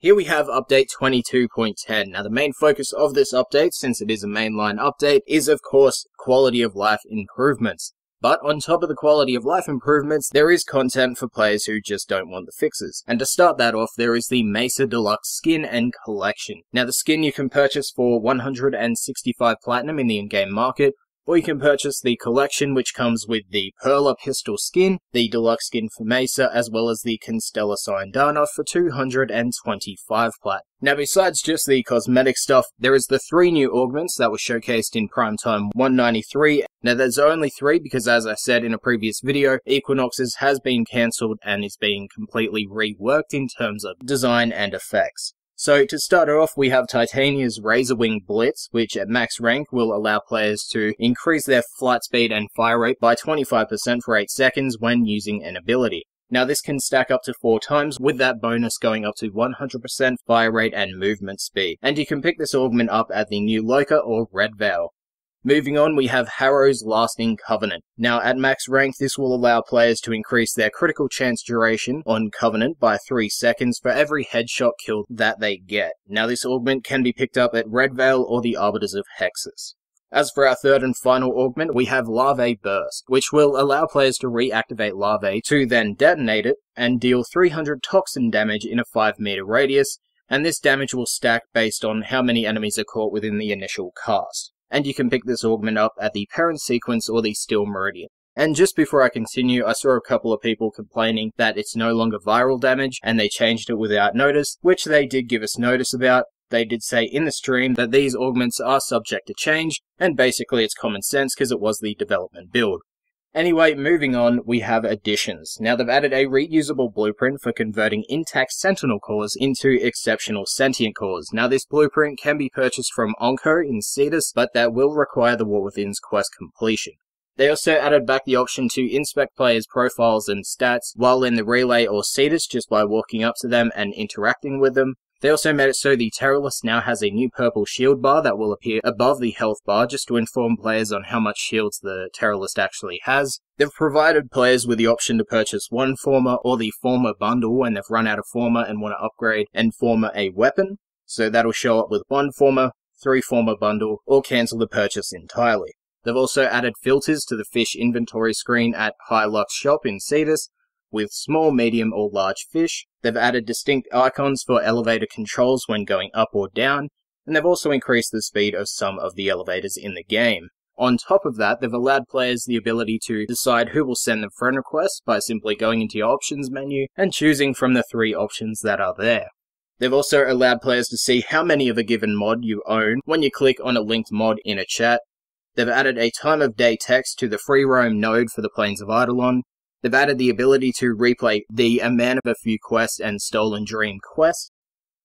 Here we have update 22.10. Now the main focus of this update, since it is a mainline update, is of course quality of life improvements. But on top of the quality of life improvements, there is content for players who just don't want the fixes. And to start that off, there is the Mesa Deluxe Skin and Collection. Now the skin you can purchase for 165 platinum in the in-game market, or you can purchase the collection, which comes with the Perla Pistol skin, the Deluxe skin for Mesa, as well as the Constella Syndana for 225 plat. Now besides just the cosmetic stuff, there is the 3 new augments that were showcased in Primetime 193. Now there's only 3 because, as I said in a previous video, Equinox's has been cancelled and is being completely reworked in terms of design and effects. So to start off, we have Titania's Razorwing Blitz, which at max rank will allow players to increase their flight speed and fire rate by 25% for 8 seconds when using an ability. Now this can stack up to 4 times, with that bonus going up to 100% fire rate and movement speed. And you can pick this augment up at the New Loka or Red Veil. Moving on, we have Harrow's Lasting Covenant. Now at max rank, this will allow players to increase their critical chance duration on Covenant by 3 seconds for every headshot kill that they get. Now this augment can be picked up at Red Veil or the Arbiters of Hexus. As for our third and final augment, we have Lhave Burst, which will allow players to reactivate Lhave to then detonate it and deal 300 toxin damage in a 5-meter radius, and this damage will stack based on how many enemies are caught within the initial cast. And you can pick this augment up at the Parent Sequence or the Steel Meridian. And just before I continue, I saw a couple of people complaining that it's no longer viral damage and they changed it without notice, which they did give us notice about. They did say in the stream that these augments are subject to change, and basically it's common sense because it was the development build. Anyway, moving on, we have additions. Now they've added a reusable blueprint for converting intact Sentinel cores into exceptional sentient cores. Now this blueprint can be purchased from Onko in Nidus, but that will require the War Within's quest completion. They also added back the option to inspect players' profiles and stats while in the relay or Nidus just by walking up to them and interacting with them. They also made it so the Terrorist now has a new purple shield bar that will appear above the health bar just to inform players on how much shields the Terrorist actually has. They've provided players with the option to purchase one Former or the Former bundle when they've run out of Former and want to upgrade and Former a weapon. So that'll show up with 1 Former, 3 Former bundle, or cancel the purchase entirely. They've also added filters to the fish inventory screen at Hilux Shop in Nidus, with small, medium, or large fish. They've added distinct icons for elevator controls when going up or down, and they've also increased the speed of some of the elevators in the game. On top of that, they've allowed players the ability to decide who will send them friend requests by simply going into your options menu and choosing from the 3 options that are there. They've also allowed players to see how many of a given mod you own when you click on a linked mod in a chat. They've added a time of day text to the free roam node for the Plains of Eidolon. They've added the ability to replay the A Man of a Few Quests and Stolen Dream quest.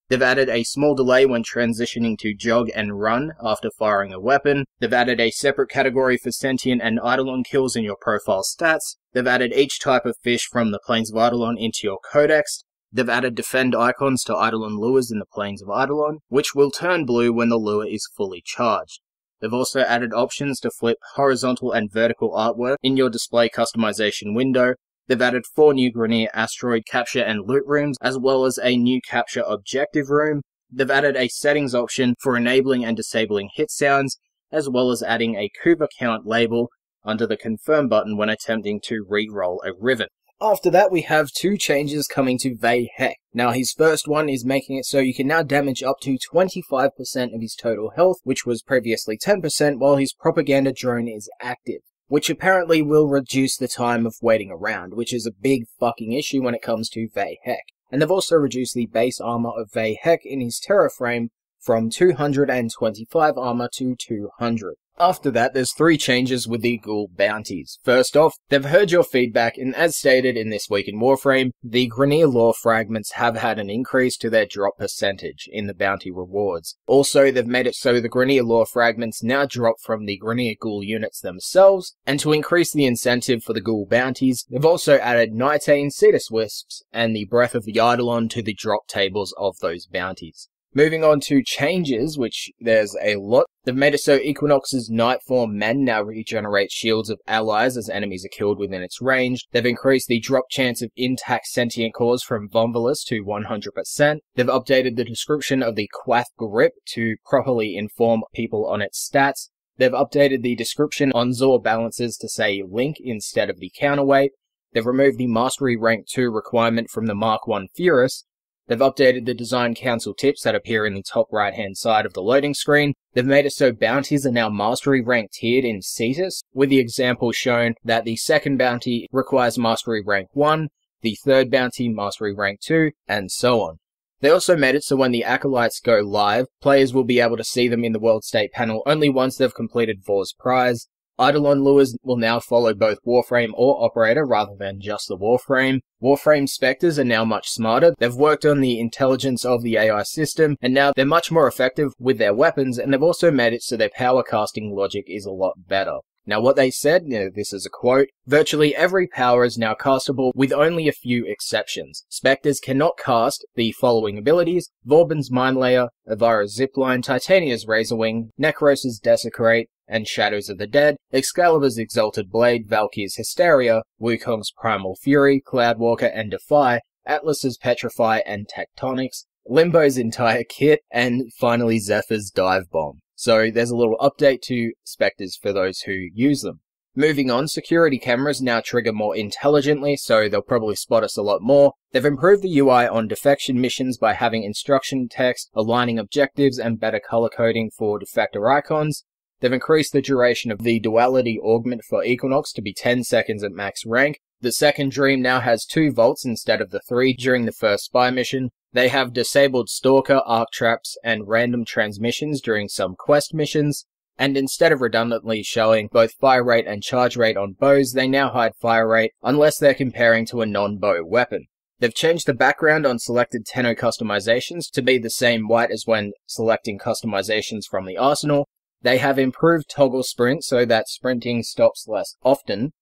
They've added a small delay when transitioning to jog and run after firing a weapon. They've added a separate category for sentient and Eidolon kills in your profile stats. They've added each type of fish from the Plains of Eidolon into your codex. They've added defend icons to Eidolon lures in the Plains of Eidolon, which will turn blue when the lure is fully charged. They've also added options to flip horizontal and vertical artwork in your display customization window. They've added 4 new Grineer asteroid capture and loot rooms, as well as a new capture objective room. They've added a settings option for enabling and disabling hit sounds, as well as adding a Kuba count label under the confirm button when attempting to re-roll a rivet. After that, we have 2 changes coming to Vayhek. Now, his first one is making it so you can now damage up to 25% of his total health, which was previously 10% while his propaganda drone is active, which apparently will reduce the time of waiting around, which is a big fucking issue when it comes to Vayhek. And they've also reduced the base armor of Vayhek in his Terra frame from 225 armor to 200. After that, there's 3 changes with the Ghoul Bounties. First off, they've heard your feedback, and as stated in This Week in Warframe, the Grineer lore fragments have had an increase to their drop percentage in the bounty rewards. Also, they've made it so the Grineer lore fragments now drop from the Grineer Ghoul units themselves, and to increase the incentive for the Ghoul Bounties, they've also added 19 Cetus Wisps and the Breath of the Eidolon to the drop tables of those bounties. Moving on to changes, which there's a lot. They've made it so Equinox's Nightform men now regenerate shields of allies as enemies are killed within its range. They've increased the drop chance of intact sentient cores from Vonvolus to 100%. They've updated the description of the Quath Grip to properly inform people on its stats. They've updated the description on Zor balances to say Link instead of the counterweight. They've removed the Mastery Rank 2 requirement from the Mark 1 Furus. They've updated the design council tips that appear in the top right hand side of the loading screen. They've made it so bounties are now mastery rank tiered in Cetus, with the example shown that the second bounty requires mastery rank 1, the third bounty mastery rank 2, and so on. They also made it so when the acolytes go live, players will be able to see them in the world state panel only once they've completed Vor's prize. Eidolon lures will now follow both Warframe or Operator rather than just the Warframe. Warframe Spectres are now much smarter. They've worked on the intelligence of the AI system, and now they're much more effective with their weapons, and they've also made it so their power casting logic is a lot better. Now what they said, this is a quote, virtually every power is now castable with only a few exceptions. Spectres cannot cast the following abilities: Vauban's Mind Layer, Avara's Zipline, Titania's Razorwing, Necros's Desecrate, and Shadows of the Dead, Excalibur's Exalted Blade, Valkyr's Hysteria, Wukong's Primal Fury, Cloudwalker and Defy, Atlas's Petrify and Tectonics, Limbo's entire kit, and finally Zephyr's Dive Bomb. So there's a little update to Spectres for those who use them. Moving on, security cameras now trigger more intelligently, so they'll probably spot us a lot more. They've improved the UI on defection missions by having instruction text, aligning objectives, and better color coding for defector icons. They've increased the duration of the duality augment for Equinox to be 10 seconds at max rank. The second dream now has 2 volts instead of the 3 during the first spy mission. They have disabled Stalker, Arc Traps, and random transmissions during some quest missions. And instead of redundantly showing both fire rate and charge rate on bows, they now hide fire rate unless they're comparing to a non-bow weapon. They've changed the background on selected Tenno customizations to be the same white as when selecting customizations from the arsenal. They have improved toggle sprint so that sprinting stops less often.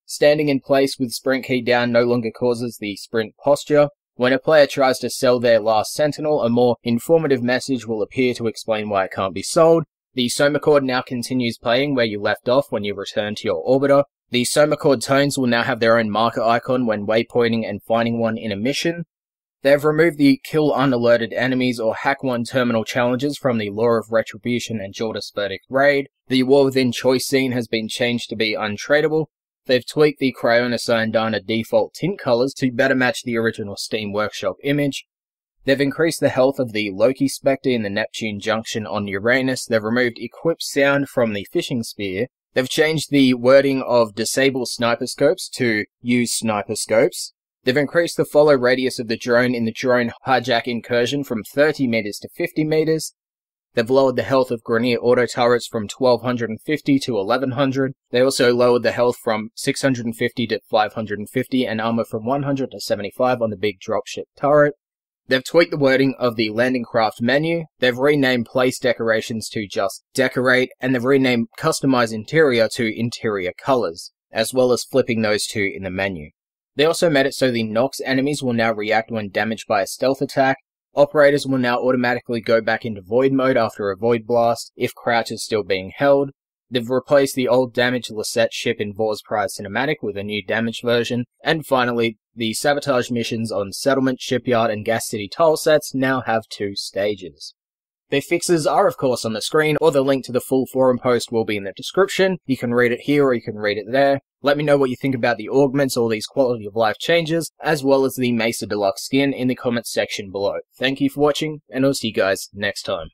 Standing in place with sprint key down no longer causes the sprint posture. When a player tries to sell their last sentinel, a more informative message will appear to explain why it can't be sold. The Soma Chord now continues playing where you left off when you return to your orbiter. The Soma Chord tones will now have their own marker icon when waypointing and finding one in a mission. They've removed the kill unalerted enemies or hack one terminal challenges from the Law of Retribution and Jordas Verdict raid. The War Within choice scene has been changed to be untradeable. They've tweaked the Cryona Cyandana default tint colors to better match the original Steam Workshop image. They've increased the health of the Loki Spectre in the Neptune Junction on Uranus. They've removed Equip Sound from the Fishing Spear. They've changed the wording of Disable Sniper Scopes to Use Sniper Scopes. They've increased the follow radius of the drone in the drone hijack incursion from 30 meters to 50 meters. They've lowered the health of Grenier auto turrets from 1250 to 1100. They also lowered the health from 650 to 550 and armor from 100 to 75 on the big dropship turret. They've tweaked the wording of the landing craft menu. They've renamed place decorations to just decorate, and they've renamed customize interior to interior colors, as well as flipping those two in the menu. They also made it so the Nox enemies will now react when damaged by a stealth attack. Operators will now automatically go back into void mode after a void blast if crouch is still being held. They've replaced the old damaged Lisette ship in Vor's Prize Cinematic with a new damaged version. And finally, the Sabotage Missions on Settlement, Shipyard, and Gas City tile sets now have 2 stages. Their fixes are of course on the screen, or the link to the full forum post will be in the description. You can read it here or you can read it there. Let me know what you think about the augments or these quality of life changes, as well as the Mesa Deluxe Skin in the comments section below. Thank you for watching, and I'll see you guys next time.